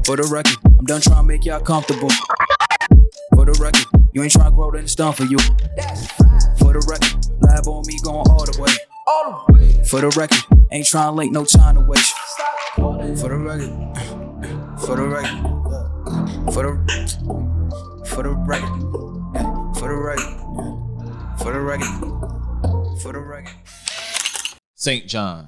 For the record, I'm done trying to make y'all comfortable. For the record, you ain't trying to grow, then it's done for you. For the record, lab on me going all the way. For the record, ain't trying to link, no time to waste. For the record, for the record, for the record, for the record, for the record, for the record. St. John.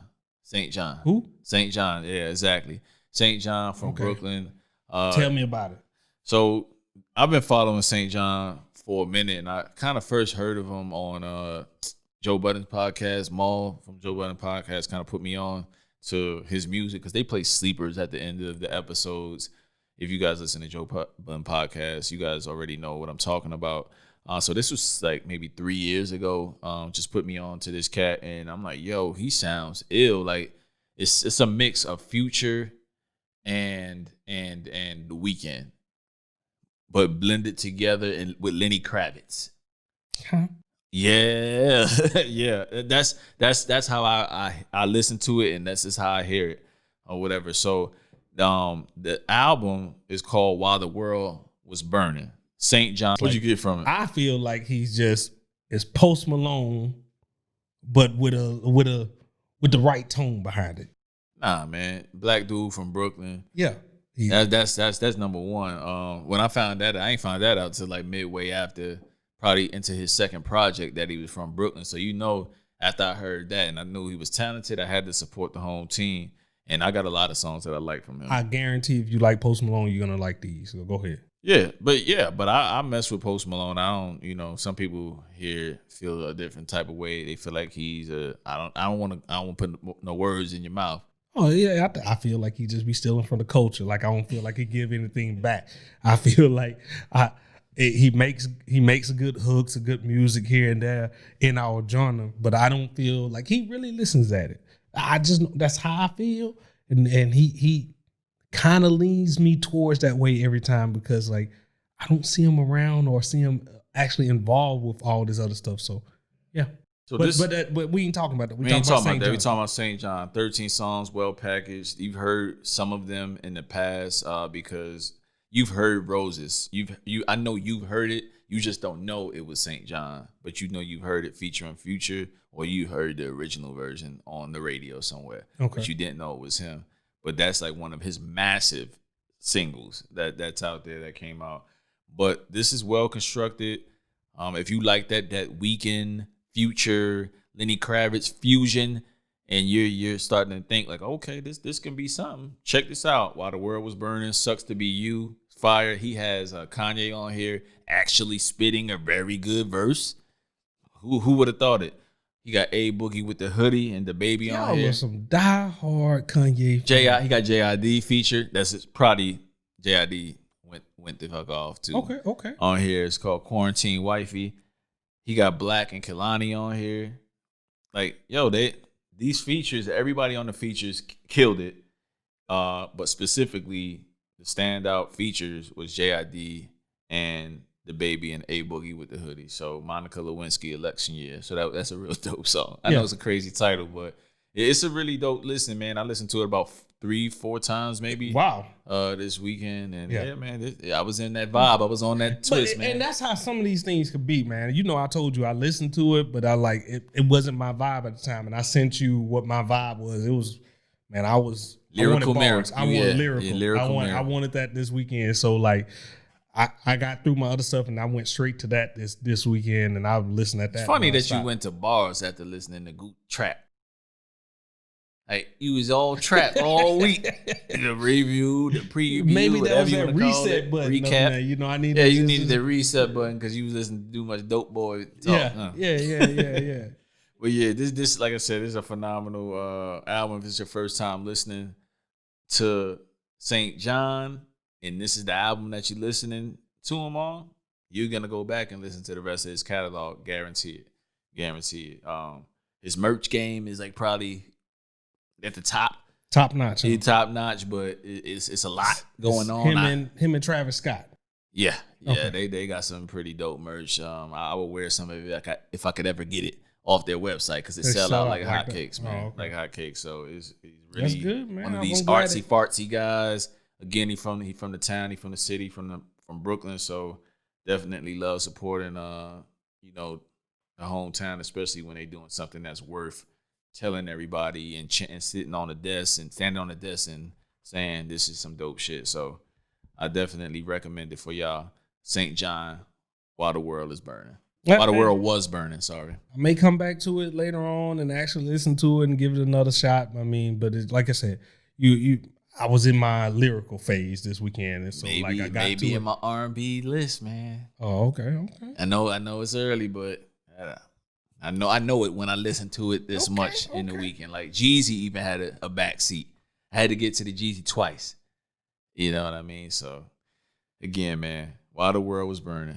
Who? St. John, yeah, exactly. St. John from Brooklyn. Tell me about it. So I've been following St. John for a minute, and I kind of first heard of him on Joe Budden's podcast. Maul from Joe Budden podcast kind of put me on to his music because they play sleepers at the end of the episodes. If you guys listen to Joe Budden podcast, you guys already know what I'm talking about. So this was like maybe 3 years ago. Just put me on to this cat, and I'm like, yo, he sounds ill. Like it's a mix of Future and The Weeknd, but blended together and with Lenny Kravitz. Huh? Yeah, yeah. That's how I listen to it, and that's just how I hear it or whatever. So the album is called While the World Was Burning. St. John. What'd you get from it? I feel like it's Post Malone, but with the right tone behind it. Nah, man. Black dude from Brooklyn. Yeah. That's number one. When I found that, I ain't found that out till like midway after, probably into his second project that he was from Brooklyn. So after I heard that and I knew he was talented, I had to support the home team. And I got a lot of songs that I like from him. I guarantee if you like Post Malone, you're gonna like these. So go ahead. Yeah, but I mess with Post Malone. I don't, some people here feel a different type of way. They feel like he's I don't want to put no words in your mouth. Oh yeah, I feel like he just be stealing from the culture. Like I don't feel like he give anything back. I feel like he makes good hooks, good music here and there in our genre, but I don't feel like he really listens at it. That's how I feel, and he kind of leans me towards that way every time because like I don't see him around or see him actually involved with all this other stuff. So yeah. So but we ain't talking about that. We ain't talking about that. We talking about St. John. 13 songs, well packaged. You've heard some of them in the past because you've heard Roses. I know you've heard it. You just don't know it was St. John, but you know you've heard it featuring Future, or you heard the original version on the radio somewhere, but you didn't know it was him. But that's like one of his massive singles that's out there that came out. But this is well constructed. If you like that Weeknd, Future, Lenny Kravitz fusion, and you're starting to think like, okay, this can be something. Check this out. While the World Was Burning, Sucks to Be You, fire. He has Kanye on here actually spitting a very good verse. Who would have thought it? He got A Boogie with the hoodie and the baby on here. Some die-hard Kanye. He got JID featured. That's probably JID went the fuck off too. Okay. On here, it's called Quarantine Wifey. He got Black and Kehlani on here. Like, yo, these features, everybody on the features killed it. But specifically, the standout features was JID and the baby and A Boogie with the hoodie. So Monica Lewinsky, Election Year. So that's a real dope song. I know it's a crazy title, but it's a really dope listen, man. I listened to it about 3-4 times maybe. Wow. This weekend. And man, I was in that vibe. I was on that twist, man. And that's how some of these things could be, man. You know, I told you I listened to it, but I like it wasn't my vibe at the time. And I sent you what my vibe was. It was, man, I wanted bars. I wanted lyrical. Yeah, lyrical I wanted that this weekend. So like I got through my other stuff and I went straight to that this weekend, and I listened at that. It's funny that you went to bars after listening to Goot Trap. Like you was all trap all week. The review, the preview, maybe that was that reset button. Recap. Man. You know, I needed. Yeah, you needed the reset button because you was listening to too much Dope Boy talk. Yeah. But yeah, this like I said, this is a phenomenal album. If it's your first time listening to St. John, and this is the album that you're listening to him on, you're gonna go back and listen to the rest of his catalog. Guarantee it. His merch game is like probably at the top notch. He's top notch, but it's a lot going on. Him and Travis Scott. Yeah, okay. They got some pretty dope merch. I would wear some of it if I could ever get it off their website because they sell out like hotcakes, man. Like hotcakes. So he's really good, man. one of these artsy fartsy guys. again, he from the town, he from the city, from Brooklyn. So definitely love supporting you know, the hometown, especially when they doing something that's worth telling everybody and sitting on the desk and standing on the desk and saying this is some dope shit. So I definitely recommend it for y'all. St. John, While the World is Burning. While the world was burning, sorry. I may come back to it later on and actually listen to it and give it another shot. I mean, but it's, like I said, I was in my lyrical phase this weekend, and so Maybe I got to in my R&B list, man. Oh, okay. I know it's early, but I know it when I listen to it this much in the weekend. Like Jeezy even had a back seat. I had to get to the Jeezy twice. You know what I mean? So again, man, While the World was Burning.